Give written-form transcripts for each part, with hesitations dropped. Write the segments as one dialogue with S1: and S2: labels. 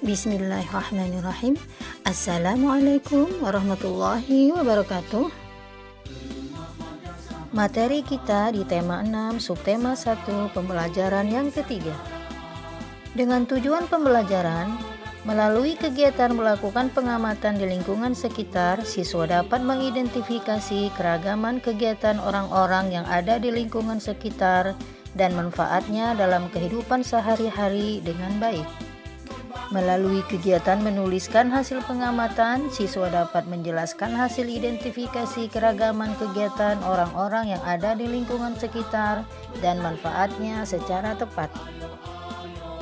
S1: Bismillahirrahmanirrahim. Assalamualaikum warahmatullahi wabarakatuh. Materi kita di tema 6, subtema 1, pembelajaran yang ketiga. Dengan tujuan pembelajaran, melalui kegiatan melakukan pengamatan di lingkungan sekitar, siswa dapat mengidentifikasi keragaman kegiatan orang-orang yang ada di lingkungan sekitar dan manfaatnya dalam kehidupan sehari-hari dengan baik. Melalui kegiatan menuliskan hasil pengamatan, siswa dapat menjelaskan hasil identifikasi keragaman kegiatan orang-orang yang ada di lingkungan sekitar dan manfaatnya secara tepat.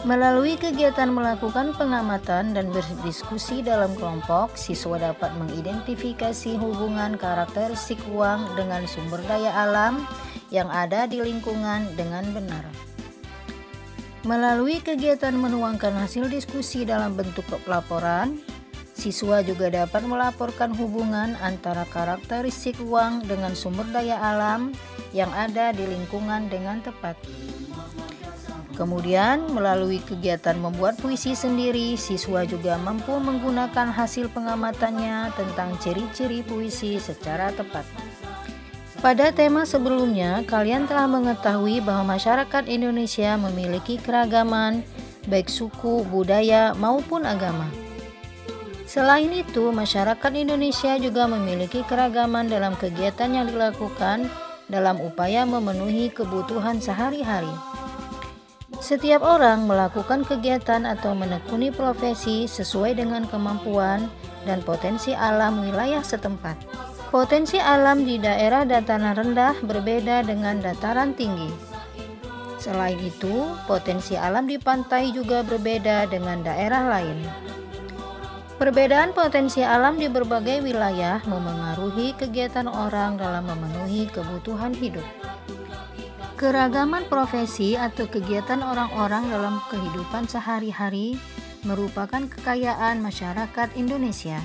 S1: Melalui kegiatan melakukan pengamatan dan berdiskusi dalam kelompok, siswa dapat mengidentifikasi hubungan karakteristik uang dengan sumber daya alam yang ada di lingkungan dengan benar. Melalui kegiatan menuangkan hasil diskusi dalam bentuk laporan, siswa juga dapat melaporkan hubungan antara karakteristik uang dengan sumber daya alam yang ada di lingkungan dengan tepat. Kemudian, melalui kegiatan membuat puisi sendiri, siswa juga mampu menggunakan hasil pengamatannya tentang ciri-ciri puisi secara tepat. Pada tema sebelumnya, kalian telah mengetahui bahwa masyarakat Indonesia memiliki keragaman, baik suku, budaya, maupun agama. Selain itu, masyarakat Indonesia juga memiliki keragaman dalam kegiatan yang dilakukan dalam upaya memenuhi kebutuhan sehari-hari. Setiap orang melakukan kegiatan atau menekuni profesi sesuai dengan kemampuan dan potensi alam wilayah setempat. Potensi alam di daerah dataran rendah berbeda dengan dataran tinggi. Selain itu, potensi alam di pantai juga berbeda dengan daerah lain. Perbedaan potensi alam di berbagai wilayah memengaruhi kegiatan orang dalam memenuhi kebutuhan hidup. Keragaman profesi atau kegiatan orang-orang dalam kehidupan sehari-hari merupakan kekayaan masyarakat Indonesia.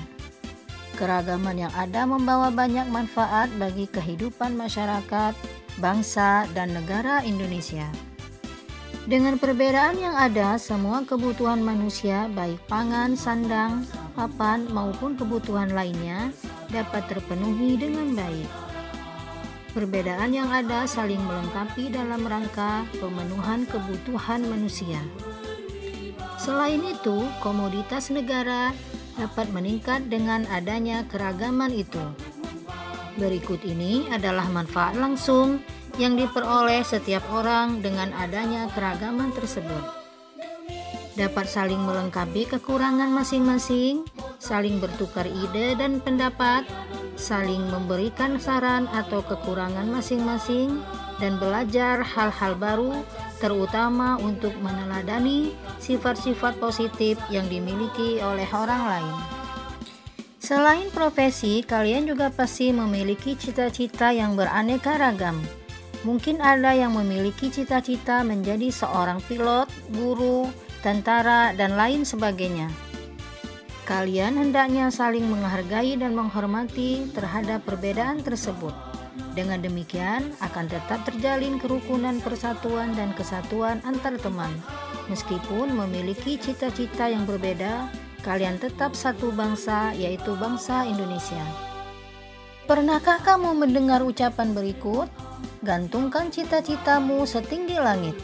S1: Keragaman yang ada membawa banyak manfaat bagi kehidupan masyarakat, bangsa, dan negara Indonesia. Dengan perbedaan yang ada, semua kebutuhan manusia, baik pangan, sandang, papan, maupun kebutuhan lainnya, dapat terpenuhi dengan baik. Perbedaan yang ada saling melengkapi dalam rangka pemenuhan kebutuhan manusia. Selain itu, komoditas negara dapat meningkat dengan adanya keragaman itu. Berikut ini adalah manfaat langsung yang diperoleh setiap orang dengan adanya keragaman tersebut. Dapat saling melengkapi kekurangan masing-masing, saling bertukar ide dan pendapat, saling memberikan saran atau kekurangan masing-masing, dan belajar hal-hal baru, terutama untuk meneladani sifat-sifat positif yang dimiliki oleh orang lain. Selain profesi, kalian juga pasti memiliki cita-cita yang beraneka ragam. Mungkin ada yang memiliki cita-cita menjadi seorang pilot, guru, tentara, dan lain sebagainya. Kalian hendaknya saling menghargai dan menghormati terhadap perbedaan tersebut. Dengan demikian, akan tetap terjalin kerukunan, persatuan, dan kesatuan antar teman. Meskipun memiliki cita-cita yang berbeda, kalian tetap satu bangsa, yaitu bangsa Indonesia. Pernahkah kamu mendengar ucapan berikut? Gantungkan cita-citamu setinggi langit.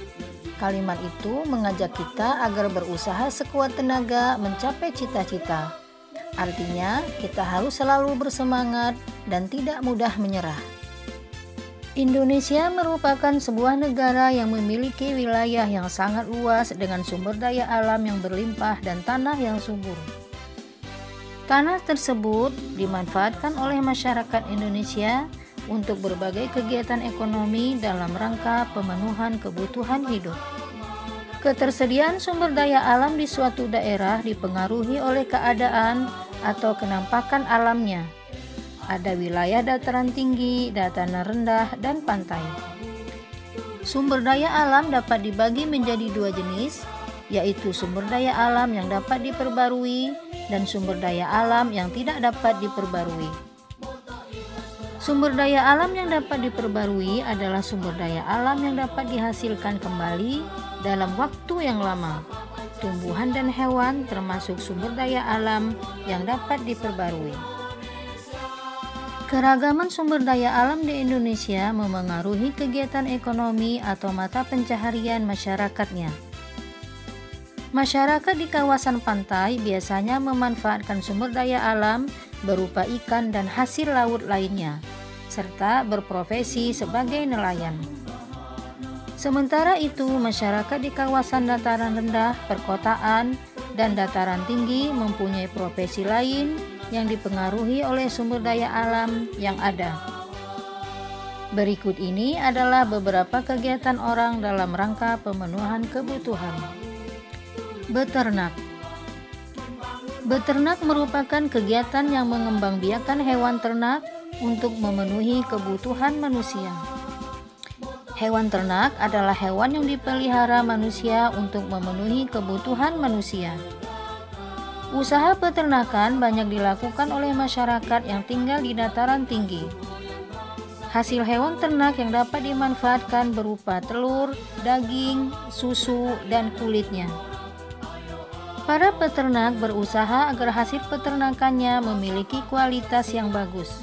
S1: Kalimat itu mengajak kita agar berusaha sekuat tenaga mencapai cita-cita. Artinya, kita harus selalu bersemangat dan tidak mudah menyerah. Indonesia merupakan sebuah negara yang memiliki wilayah yang sangat luas dengan sumber daya alam yang berlimpah dan tanah yang subur. Tanah tersebut dimanfaatkan oleh masyarakat Indonesia untuk berbagai kegiatan ekonomi dalam rangka pemenuhan kebutuhan hidup. Ketersediaan sumber daya alam di suatu daerah dipengaruhi oleh keadaan atau kenampakan alamnya. Ada wilayah dataran tinggi, dataran rendah, dan pantai. Sumber daya alam dapat dibagi menjadi dua jenis, yaitu sumber daya alam yang dapat diperbarui dan sumber daya alam yang tidak dapat diperbarui. Sumber daya alam yang dapat diperbarui adalah sumber daya alam yang dapat dihasilkan kembali dalam waktu yang lama. tumbuhan dan hewan termasuk sumber daya alam yang dapat diperbarui. Keragaman sumber daya alam di Indonesia memengaruhi kegiatan ekonomi atau mata pencaharian masyarakatnya. Masyarakat di kawasan pantai biasanya memanfaatkan sumber daya alam berupa ikan dan hasil laut lainnya, serta berprofesi sebagai nelayan. Sementara itu, masyarakat di kawasan dataran rendah, perkotaan, dan dataran tinggi mempunyai profesi lain yang dipengaruhi oleh sumber daya alam yang ada. Berikut ini adalah beberapa kegiatan orang dalam rangka pemenuhan kebutuhan. Beternak. Beternak merupakan kegiatan yang mengembangbiakan hewan ternak untuk memenuhi kebutuhan manusia. Hewan ternak adalah hewan yang dipelihara manusia untuk memenuhi kebutuhan manusia. Usaha peternakan banyak dilakukan oleh masyarakat yang tinggal di dataran tinggi. Hasil hewan ternak yang dapat dimanfaatkan berupa telur, daging, susu, dan kulitnya. Para peternak berusaha agar hasil peternakannya memiliki kualitas yang bagus.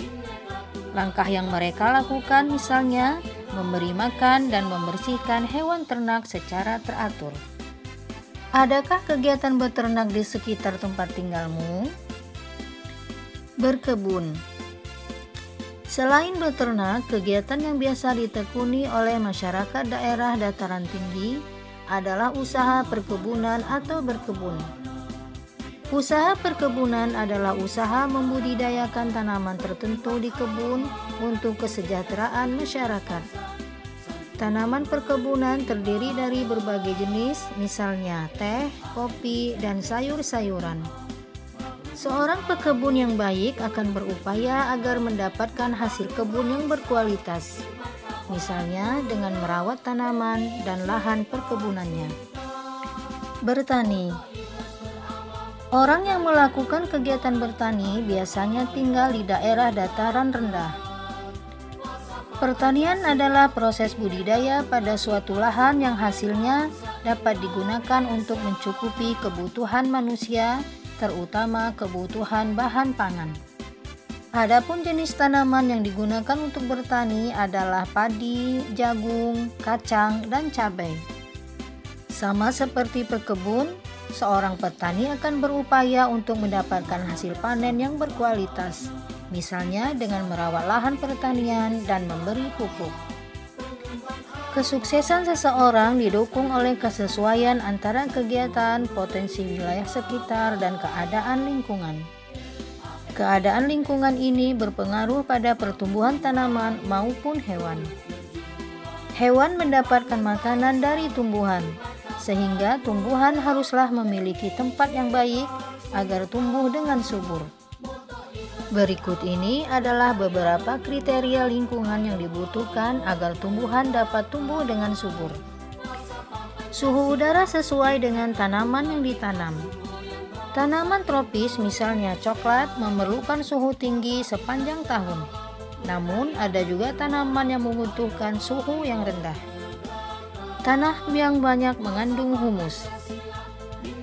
S1: Langkah yang mereka lakukan misalnya memberi makan dan membersihkan hewan ternak secara teratur. Adakah kegiatan beternak di sekitar tempat tinggalmu? Berkebun. Selain beternak, kegiatan yang biasa ditekuni oleh masyarakat daerah dataran tinggi adalah usaha perkebunan atau berkebun. Usaha perkebunan adalah usaha membudidayakan tanaman tertentu di kebun untuk kesejahteraan masyarakat. Tanaman perkebunan terdiri dari berbagai jenis, misalnya teh, kopi, dan sayur-sayuran. Seorang pekebun yang baik akan berupaya agar mendapatkan hasil kebun yang berkualitas, misalnya dengan merawat tanaman dan lahan perkebunannya. Bertani. Orang yang melakukan kegiatan bertani biasanya tinggal di daerah dataran rendah. Pertanian adalah proses budidaya pada suatu lahan yang hasilnya dapat digunakan untuk mencukupi kebutuhan manusia, terutama kebutuhan bahan pangan. Adapun jenis tanaman yang digunakan untuk bertani adalah padi, jagung, kacang, dan cabai. Sama seperti pekebun, seorang petani akan berupaya untuk mendapatkan hasil panen yang berkualitas, misalnya dengan merawat lahan pertanian dan memberi pupuk. Kesuksesan seseorang didukung oleh kesesuaian antara kegiatan, potensi wilayah sekitar, dan keadaan lingkungan. Keadaan lingkungan ini berpengaruh pada pertumbuhan tanaman maupun hewan. Hewan mendapatkan makanan dari tumbuhan, sehingga tumbuhan haruslah memiliki tempat yang baik agar tumbuh dengan subur. Berikut ini adalah beberapa kriteria lingkungan yang dibutuhkan agar tumbuhan dapat tumbuh dengan subur. Suhu udara sesuai dengan tanaman yang ditanam. Tanaman tropis misalnya coklat memerlukan suhu tinggi sepanjang tahun. Namun ada juga tanaman yang membutuhkan suhu yang rendah. Tanah yang banyak mengandung humus.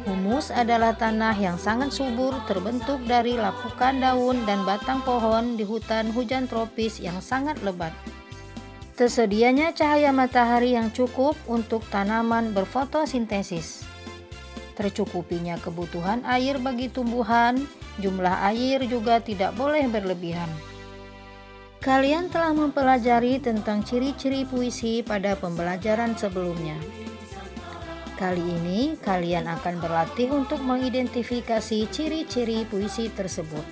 S1: Humus adalah tanah yang sangat subur terbentuk dari lapukan daun dan batang pohon di hutan hujan tropis yang sangat lebat. Tersedianya cahaya matahari yang cukup untuk tanaman berfotosintesis. Tercukupinya kebutuhan air bagi tumbuhan, jumlah air juga tidak boleh berlebihan. Kalian telah mempelajari tentang ciri-ciri puisi pada pembelajaran sebelumnya. Kali ini kalian akan berlatih untuk mengidentifikasi ciri-ciri puisi tersebut.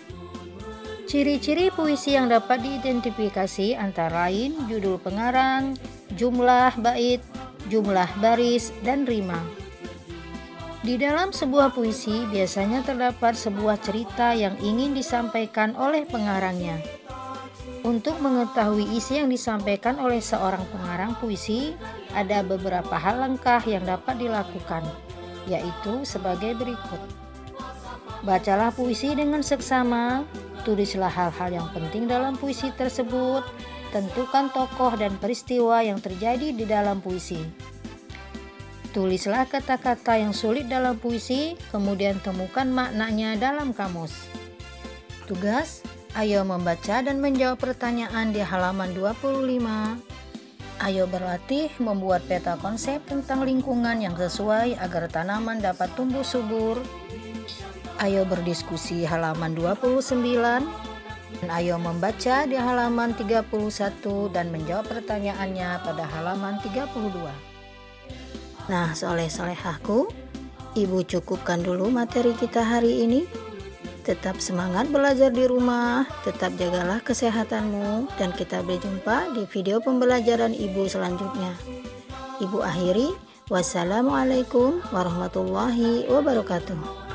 S1: Ciri-ciri puisi yang dapat diidentifikasi antara lain judul pengarang, jumlah bait, jumlah baris, dan rima. Di dalam sebuah puisi biasanya terdapat sebuah cerita yang ingin disampaikan oleh pengarangnya. Untuk mengetahui isi yang disampaikan oleh seorang pengarang puisi, ada beberapa hal langkah yang dapat dilakukan, yaitu sebagai berikut. Bacalah puisi dengan seksama, tulislah hal-hal yang penting dalam puisi tersebut, tentukan tokoh dan peristiwa yang terjadi di dalam puisi. Tulislah kata-kata yang sulit dalam puisi, kemudian temukan maknanya dalam kamus. Tugas, ayo membaca dan menjawab pertanyaan di halaman 25. Ayo berlatih membuat peta konsep tentang lingkungan yang sesuai agar tanaman dapat tumbuh subur. Ayo berdiskusi halaman 29. Dan ayo membaca di halaman 31 dan menjawab pertanyaannya pada halaman 32. Nah, soleh-solehahku, Ibu cukupkan dulu materi kita hari ini. Tetap semangat belajar di rumah, tetap jagalah kesehatanmu, dan kita berjumpa di video pembelajaran Ibu selanjutnya. Ibu akhiri, wassalamualaikum warahmatullahi wabarakatuh.